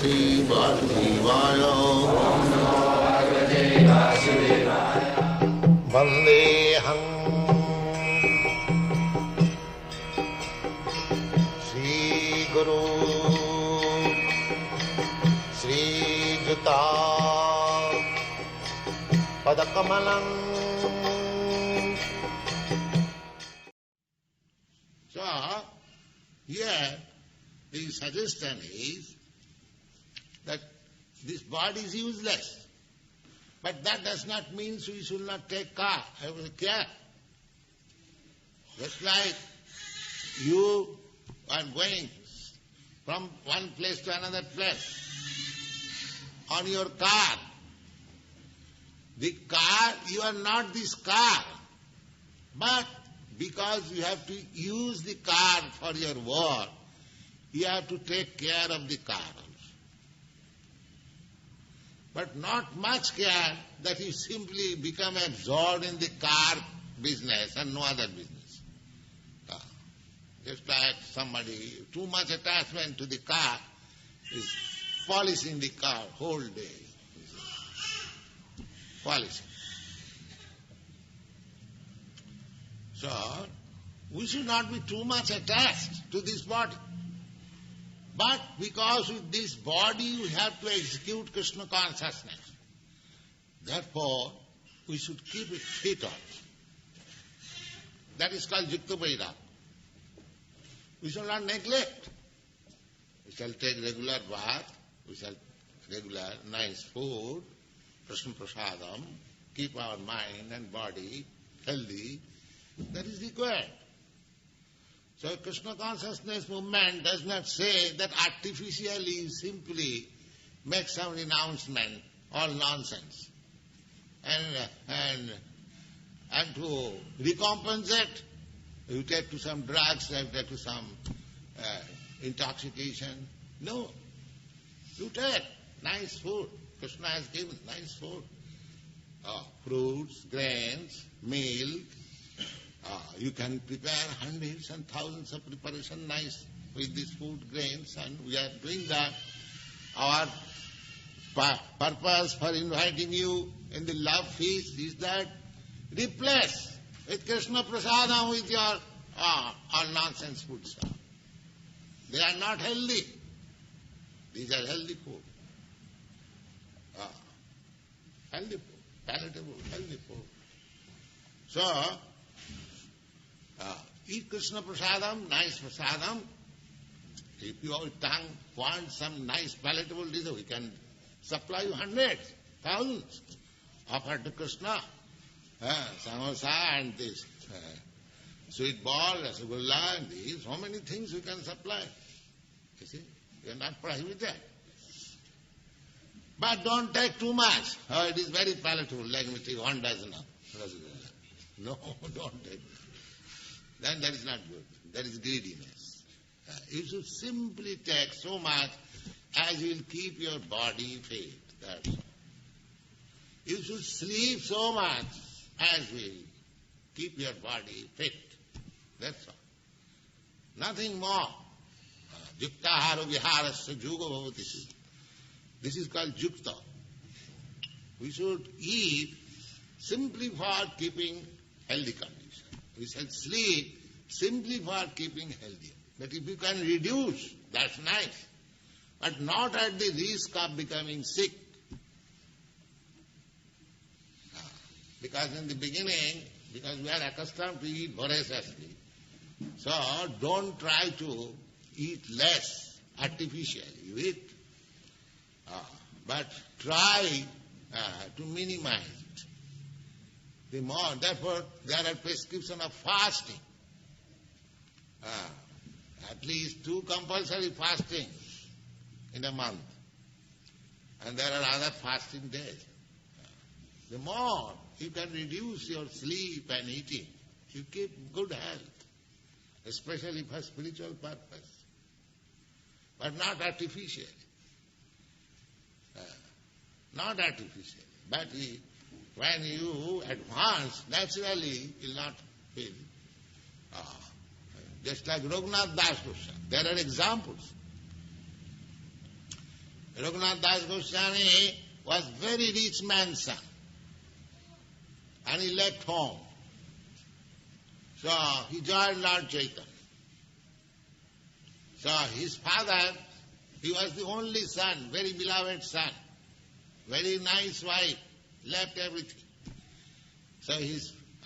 Shri Vasudevaya. Vandeham Shri Guru Shri Juta Padakamalam. So, here the suggestion is that this body is useless. But that does not mean we should not take care. Just like you are going from one place to another place on your car. The car, you are not this car. But because you have to use the car for your work, you have to take care of the car also. But not much care that you simply become absorbed in the car business and no other business. Just like somebody, too much attachment to the car is polishing the car whole day. Polishing. So, we should not be too much attached to this body. But because with this body we have to execute Krishna consciousness, therefore we should keep it fit also. That is called Yukta Vairagya. We shall not neglect. We shall take regular bath, we shall regular nice food, Krishna Prasadam, keep our mind and body healthy. That is required. So Krishna consciousness movement does not say that artificially you simply make some renouncement, all nonsense. And to recompensate, you take to some drugs, you take to some intoxication. No. You take nice food. Krishna has given nice food. Fruits, grains, milk. You can prepare hundreds and thousands of preparation nice with this food, grains, and we are doing that. Our purpose for inviting you in the love feast is that replace with Krishna Prasadam with your all nonsense food stuff. They are not healthy. These are healthy food. Healthy food, palatable, healthy food. So, eat Krishna Prasadam, nice Prasadam. If your tongue wants some nice palatable dish, we can supply you hundreds, thousands. Offer to Krishna, samosa and this sweet ball, rasgulla and these, so many things we can supply. You see, we are not prohibited. But don't take too much. It is very palatable, like me take 1 dozen of rasgulla. No, don't take. Then that is not good. That is greediness. You should simply take so much as will keep your body fit. That's all. You should sleep so much as will keep your body fit. That's all. Nothing more. Yuktahara viharasya juga bhavati. This is called yukta. We should eat simply for keeping healthy condition. We shall sleep simply for keeping healthy. But if you can reduce, that's nice. But not at the risk of becoming sick. Because in the beginning, because we are accustomed to eat voraciously, so don't try to eat less artificially. You eat, but try to minimize it. The more, therefore, there are prescription of fasting. At least 2 compulsory fasting in a month. And there are other fasting days. The more you can reduce your sleep and eating, you keep good health, especially for spiritual purpose. But not artificially. Not artificially. But when you advance, naturally you will not feel. Just like Raghunath Das Goswami. There are examples. Raghunath Das Goswami was very rich man's son. And he left home. So he joined Lord Chaitanya. So his father, he was the only son, very beloved son, very nice wife, left everything. So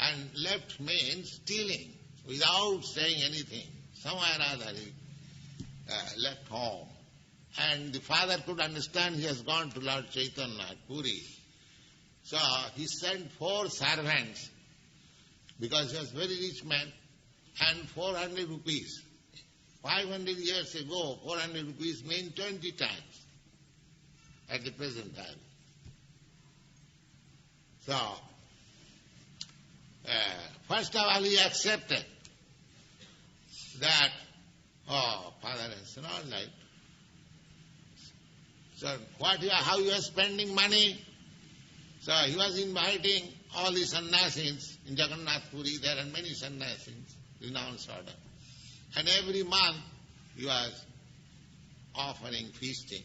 and left means stealing, without saying anything. Somewhere or other he left home. And the father could understand he has gone to Lord Chaitanya at Puri. So he sent 4 servants, because he was a very rich man, and 400 rupees. 500 years ago, 400 rupees mean 20 times at the present time. So, first of all, he accepted that, father has said, all right. So, how you are spending money? So, he was inviting all the sannyasis in Jagannath Puri. There are many sannyasis, renounced order. And every month he was offering feasting.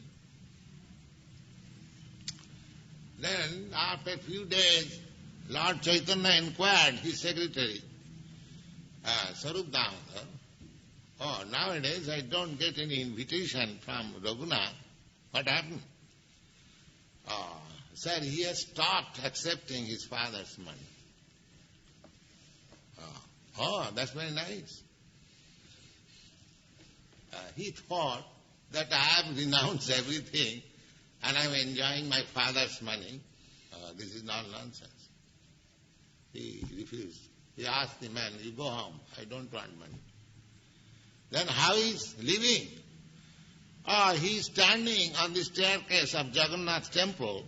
Then, after a few days, Lord Chaitanya inquired his secretary, Sarup Damodar, nowadays I don't get any invitation from Raghunath. What happened? Sir, he has stopped accepting his father's money. That's very nice. He thought that I have renounced everything and I am enjoying my father's money. This is not nonsense. He refused. He asked the man, you go home, I don't want money. Then how is living? He is standing on the staircase of Jagannath temple,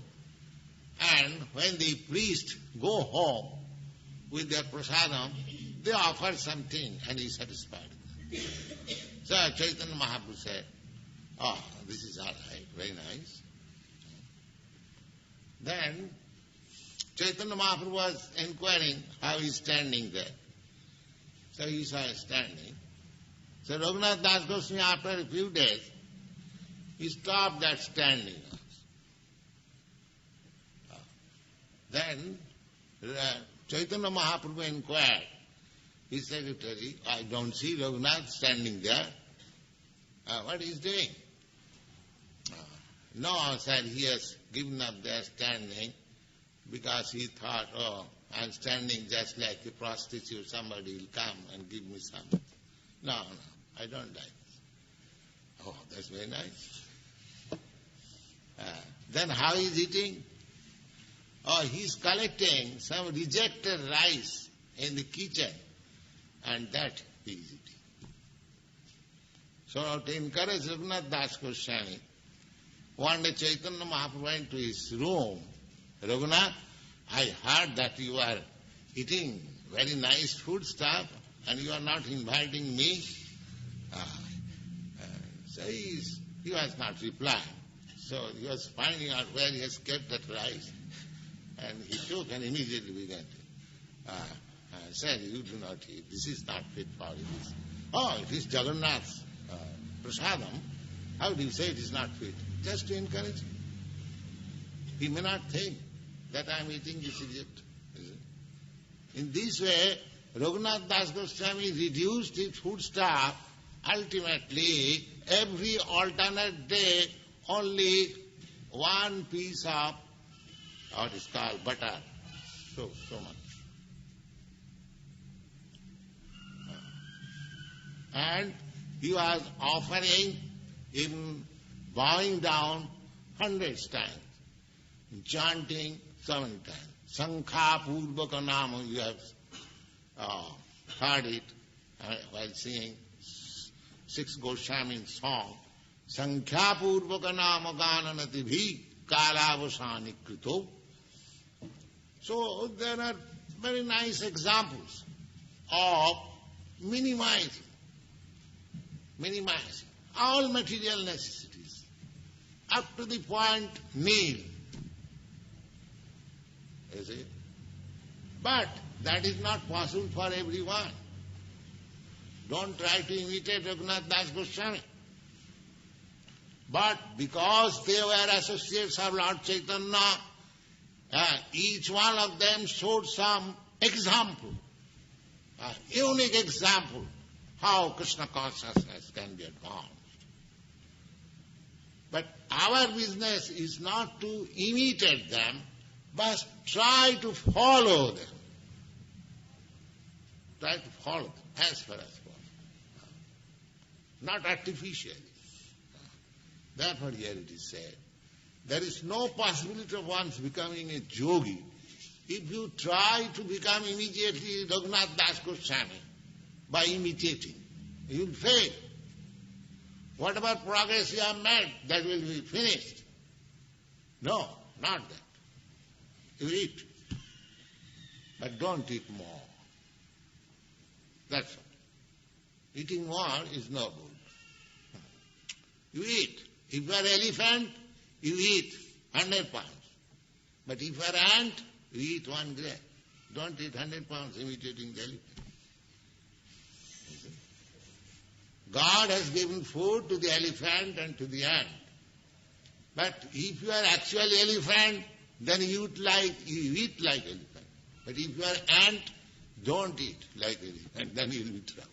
and when the priests go home with their prasadam, they offer something and he is satisfied. So Chaitanya Mahaprabhu said, this is all right, very nice. Then Chaitanya Mahaprabhu was inquiring how he is standing there. So he saw him standing. So Raghunath Das Goswami, after a few days, he stopped that standing. Then Chaitanya Mahaprabhu inquired his secretary, I don't see Raghunath standing there. What is he doing? No, sir, he has given up there standing because he thought, I'm standing just like a prostitute, somebody will come and give me something. No, I don't like this. That's very nice. Then how is eating? He's collecting some rejected rice in the kitchen, and that he is eating. So to encourage Raghunath Das Goswami, one day Chaitanya Mahaprabhu went to his room. Raghunath, I heard that you are eating very nice food stuff and you are not inviting me. So he was not replying. So he was finding out where he has kept that rice. And he took and immediately began to said, you do not eat. This is not fit for you. It is Jagannath's prasadam. How do you say it is not fit? Just to encourage him. He may not think that I am eating this idiot. In this way, Raghunath Das Goswami reduced his food stuff. Ultimately, every alternate day, only one piece of what is called butter. So much. And he was offering, even bowing down 100 times, chanting so many times. Sankha Purvaka Nama, you have heard it while singing 6 Goswami song. Sankha Purvaka Nama Gananati Bhi Kalavasani Krito. So there are very nice examples of minimizing all material necessities up to the point need. Is it? But that is not possible for everyone. Don't try to imitate Raghunath Das Goswami. But because they were associates of Lord Chaitanya, each one of them showed some example, a unique example, how Krishna consciousness can be advanced. But our business is not to imitate them, but try to follow them. Try to follow them as far as possible. Not artificially. Therefore here it is said, there is no possibility of one's becoming a yogi if you try to become immediately Raghunath Das Goswami by imitating. You will fail. Whatever progress you have made, that will be finished. No, not that. You eat, but don't eat more. That's all. Eating more is no good. You eat. If you are an elephant, you eat 100 pounds. But if you are an ant, you eat 1 gram. Don't eat 100 pounds imitating the elephant. God has given food to the elephant and to the ant. But if you are actually elephant, then you eat like elephant. But if you are ant, don't eat like elephant, then you will be trouble.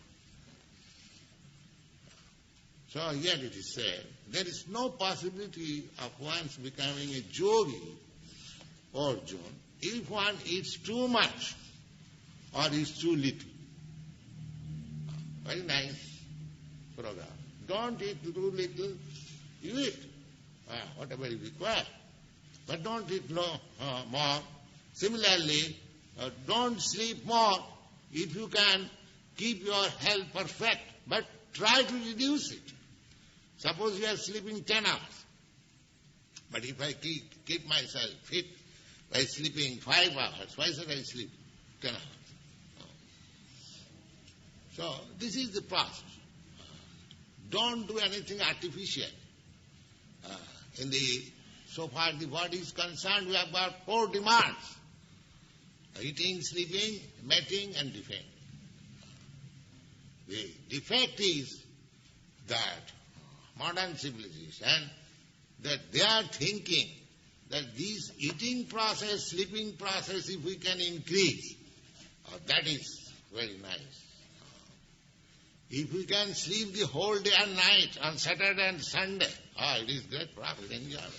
So here it is said, there is no possibility of one's becoming a yogi, Arjuna, if one eats too much or eats too little. Very nice program. Don't eat too little, you eat whatever is required. But don't eat more. Similarly, don't sleep more if you can keep your health perfect, but try to reduce it. Suppose you are sleeping 10 hours, but if I keep myself fit by sleeping 5 hours, why should I sleep 10 hours? So this is the process. Don't do anything artificial. So far the body is concerned, we have got 4 demands: eating, sleeping, mating, and defect. The defect is that modern civilization, that they are thinking that this eating process, sleeping process, if we can increase, that is very nice. If we can sleep the whole day and night on Saturday and Sunday, it is great profit, enjoyment.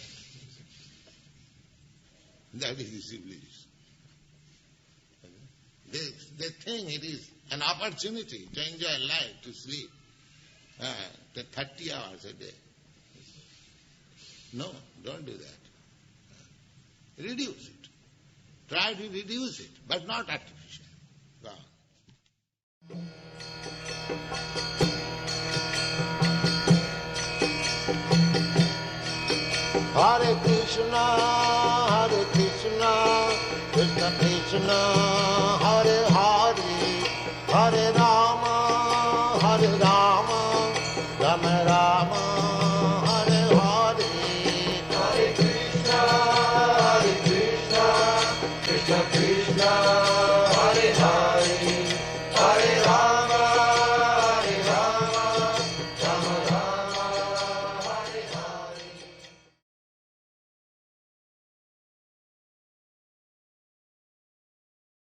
That is the civilization. They think it is an opportunity to enjoy life, to sleep 30 hours a day. No, don't do that. Reduce it. Try to reduce it, but not artificial. Go on. Hare Krishna, Krishna Krishna,